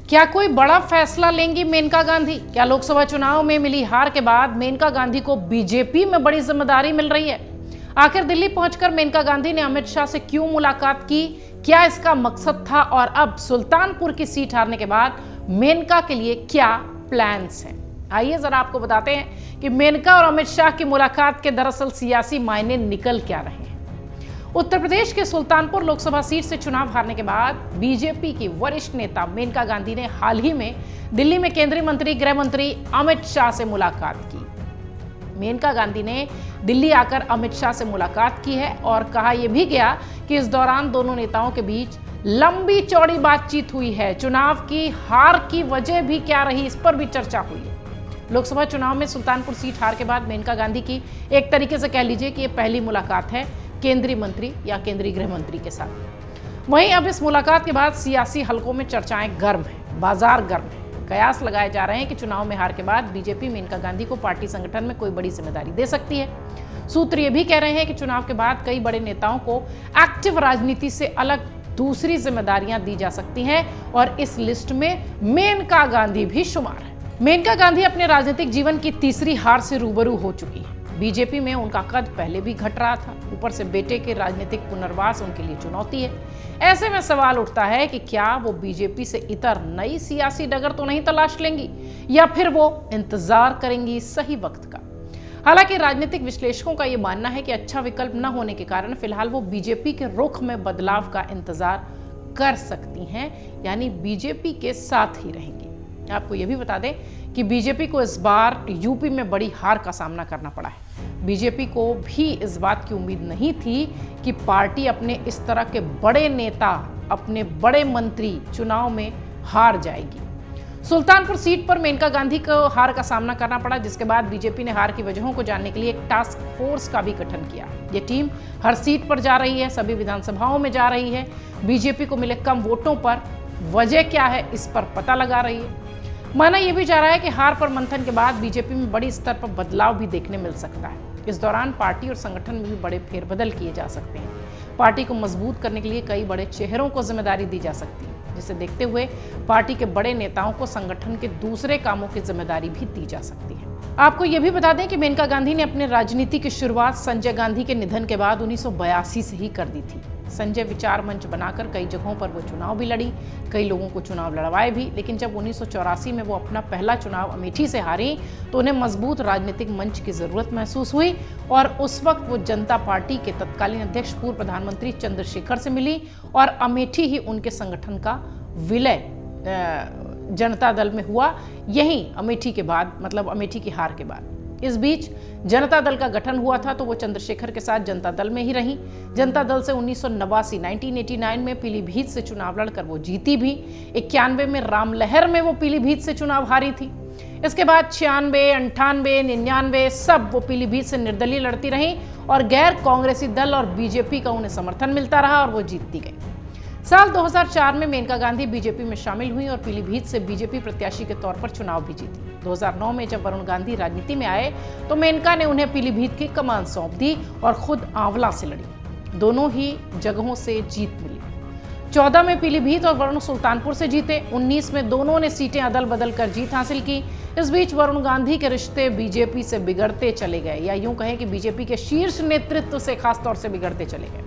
क्या कोई बड़ा फैसला लेंगी मेनका गांधी? क्या लोकसभा चुनाव में मिली हार के बाद मेनका गांधी को बीजेपी में बड़ी जिम्मेदारी मिल रही है? आखिर दिल्ली पहुंचकर मेनका गांधी ने अमित शाह से क्यों मुलाकात की? क्या इसका मकसद था? और अब सुल्तानपुर की सीट हारने के बाद मेनका के लिए क्या प्लान्स हैं? आइए जरा आपको बताते हैं कि मेनका और अमित शाह की मुलाकात के दरअसल सियासी मायने निकल क्या रहे हैं। उत्तर प्रदेश के सुल्तानपुर लोकसभा सीट से चुनाव हारने के बाद बीजेपी की वरिष्ठ नेता मेनका गांधी ने हाल ही में दिल्ली में केंद्रीय मंत्री गृह मंत्री अमित शाह से मुलाकात की। मेनका गांधी ने दिल्ली आकर अमित शाह से मुलाकात की है और कहा यह भी गया कि इस दौरान दोनों नेताओं के बीच लंबी चौड़ी बातचीत हुई है। चुनाव की हार की वजह भी क्या रही, इस पर भी चर्चा हुई है। लोकसभा चुनाव में सुल्तानपुर सीट हार के बाद मेनका गांधी की एक तरीके से कह लीजिए कि यह पहली मुलाकात है केंद्रीय मंत्री या केंद्रीय गृह मंत्री के साथ। वहीं अब इस मुलाकात के बाद सियासी हलकों में चर्चाएं गर्म हैं, बाजार गर्म है। कयास लगाए जा रहे हैं कि चुनाव में हार के बाद बीजेपी मेनका गांधी को पार्टी संगठन में कोई बड़ी जिम्मेदारी दे सकती है। सूत्र ये भी कह रहे हैं कि चुनाव के बाद कई बड़े नेताओं को एक्टिव राजनीति से अलग दूसरी जिम्मेदारियां दी जा सकती हैं और इस लिस्ट में मेनका गांधी भी शुमार है। मेनका गांधी अपने राजनीतिक जीवन की तीसरी हार से रूबरू हो चुकी है। बीजेपी में उनका कद पहले भी घट रहा था, ऊपर से बेटे के राजनीतिक पुनर्वास उनके लिए चुनौती है। ऐसे में सवाल उठता है कि क्या वो बीजेपी से इतर नई सियासी डगर तो नहीं तलाश लेंगी या फिर वो इंतजार करेंगी सही वक्त का। हालांकि राजनीतिक विश्लेषकों का ये मानना है कि अच्छा विकल्प न होने के कारण फिलहाल वो बीजेपी के रुख में बदलाव का इंतजार कर सकती हैं, यानी बीजेपी के साथ ही रहेंगी। आपको ये भी बता दें कि बीजेपी को इस बार यूपी में बड़ी हार का सामना करना पड़ा है। बीजेपी को भी इस बात की उम्मीद नहीं थी कि पार्टी अपने इस तरह के बड़े नेता, अपने बड़े मंत्री चुनाव में हार जाएगी। सुल्तानपुर सीट पर मेनका गांधी को हार का सामना करना पड़ा, जिसके बाद बीजेपी ने हार की वजहों को जानने के लिए एक टास्क फोर्स का भी गठन किया। ये टीम हर सीट पर जा रही है, सभी विधानसभाओं में जा रही है, बीजेपी को मिले कम वोटों पर वजह क्या है इस पर पता लगा रही है। माना यह भी जा रहा है कि हार पर मंथन के बाद बीजेपी में बड़ी स्तर पर बदलाव भी देखने मिल सकता है। इस दौरान पार्टी और संगठन में भी बड़े फेरबदल किए जा सकते हैं। पार्टी को मजबूत करने के लिए कई बड़े चेहरों को जिम्मेदारी दी जा सकती है, जिसे देखते हुए पार्टी के बड़े नेताओं को संगठन के दूसरे कामों की जिम्मेदारी भी दी जा सकती है। आपको यह भी बता दें कि मेनका गांधी ने अपने राजनीति की शुरुआत संजय गांधी के निधन के बाद 1982 से ही कर दी थी। संजय विचार मंच बनाकर कई जगहों पर वो चुनाव भी लड़ी, कई लोगों को चुनाव लड़वाए भी, लेकिन जब 1984 में वो अपना पहला चुनाव अमेठी से हारी तो उन्हें मजबूत राजनीतिक मंच की जरूरत महसूस हुई और उस वक्त वो जनता पार्टी के तत्कालीन अध्यक्ष पूर्व प्रधानमंत्री चंद्रशेखर से मिली और अमेठी ही उनके संगठन का विलय जनता दल में हुआ। यही अमेठी के बाद, मतलब अमेठी की हार के बाद। इस बीच जनता दल का गठन हुआ था तो वो चंद्रशेखर के साथ जनता दल में ही रही। जनता दल से 1989 में पीलीभीत से चुनाव लड़कर वो जीती भी। 91 में रामलहर में वो पीलीभीत से चुनाव हारी थी। इसके बाद 96, 98, 99 सब वो पीलीभीत से निर्दलीय लड़ती रही और गैर कांग्रेसी दल और बीजेपी का उन्हें समर्थन मिलता रहा और वो जीतती गई। साल 2004 में मेनका गांधी बीजेपी में शामिल हुई और पीलीभीत से बीजेपी प्रत्याशी के तौर पर चुनाव भी जीती। 2009 में जब वरुण गांधी राजनीति में आए तो मेनका ने उन्हें पीलीभीत की कमान सौंप दी और खुद आंवला से लड़ी। दोनों ही जगहों से जीत मिली। 14 में पीलीभीत और वरुण सुल्तानपुर से जीते। 19 में दोनों ने सीटें अदल बदल कर जीत हासिल की। इस बीच वरुण गांधी के रिश्ते बीजेपी से बिगड़ते चले गए, या यूं कहें कि बीजेपी के शीर्ष नेतृत्व से खासतौर से बिगड़ते चले गए।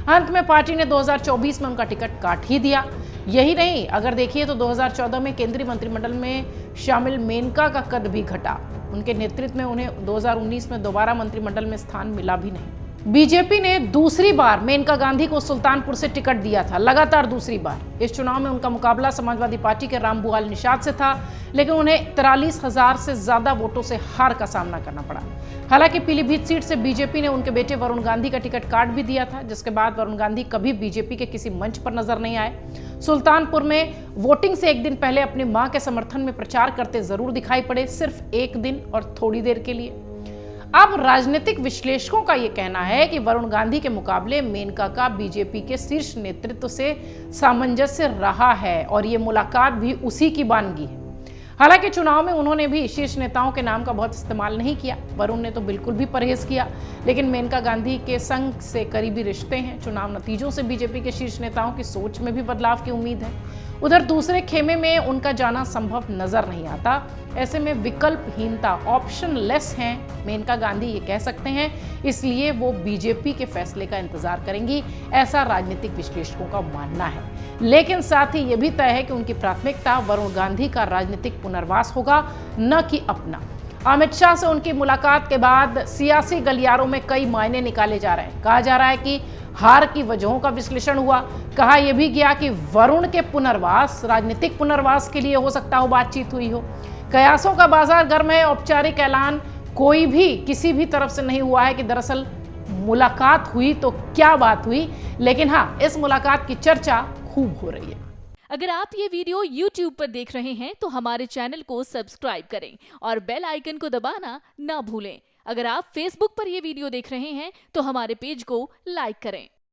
अंत में पार्टी ने 2024 में उनका टिकट काट ही दिया। यही नहीं, अगर देखिए तो 2014 में केंद्रीय मंत्रिमंडल में शामिल मेनका का कद भी घटा। उनके नेतृत्व में उन्हें 2019 में दोबारा मंत्रिमंडल में स्थान मिला भी नहीं। बीजेपी ने दूसरी बार मेनका गांधी को सुल्तानपुर से टिकट दिया था, लगातार दूसरी बार। इस चुनाव में उनका मुकाबला समाजवादी पार्टी के रामभुआल निषाद से था, लेकिन उन्हें 43,000 से ज्यादा वोटों से हार का सामना करना पड़ा। हालांकि पीलीभीत सीट से बीजेपी ने उनके बेटे वरुण गांधी का टिकट काट भी दिया था, जिसके बाद वरुण गांधी कभी बीजेपी के किसी मंच पर नजर नहीं आए। सुल्तानपुर में वोटिंग से एक दिन पहले अपनी मां के समर्थन में प्रचार करते जरूर दिखाई पड़े, सिर्फ एक दिन और थोड़ी देर के लिए। अब राजनीतिक विश्लेषकों का यह कहना है कि वरुण गांधी के मुकाबले मेनका का बीजेपी के शीर्ष नेतृत्व से सामंजस्य रहा है और ये मुलाकात भी उसी की बानगी है। हालांकि चुनाव में उन्होंने भी शीर्ष नेताओं के नाम का बहुत इस्तेमाल नहीं किया। वरुण ने तो बिल्कुल भी परहेज किया, लेकिन मेनका गांधी के संग से करीबी रिश्ते हैं। चुनाव नतीजों से बीजेपी के शीर्ष नेताओं की सोच में भी बदलाव की उम्मीद है। उधर दूसरे खेमे में उनका जाना संभव नजर नहीं आता। ऐसे में विकल्पहीनता, ऑप्शन लेस हैं मेनका गांधी, ये कह सकते हैं। इसलिए वो बीजेपी के फैसले का इंतजार करेंगी, ऐसा राजनीतिक विश्लेषकों का मानना है। लेकिन साथ ही ये भी तय है कि उनकी प्राथमिकता वरुण गांधी का राजनीतिक पुनर्वास होगा, न कि अपना। अमित शाह से उनकी मुलाकात के बाद सियासी गलियारों में कई मायने निकाले जा रहे हैं। कहा जा रहा है कि हार की वजहों का विश्लेषण हुआ। कहा यह भी गया कि वरुण के पुनर्वास, राजनीतिक पुनर्वास के लिए हो सकता हो बातचीत हुई हो। कयासों का बाजार गर्म है। औपचारिक ऐलान कोई भी किसी भी तरफ से नहीं हुआ है कि दरअसल मुलाकात हुई तो क्या बात हुई, लेकिन हाँ, इस मुलाकात की चर्चा खूब हो रही है। अगर आप ये वीडियो YouTube पर देख रहे हैं तो हमारे चैनल को सब्सक्राइब करें और बेल आइकन को दबाना ना भूलें। अगर आप Facebook पर ये वीडियो देख रहे हैं तो हमारे पेज को लाइक करें।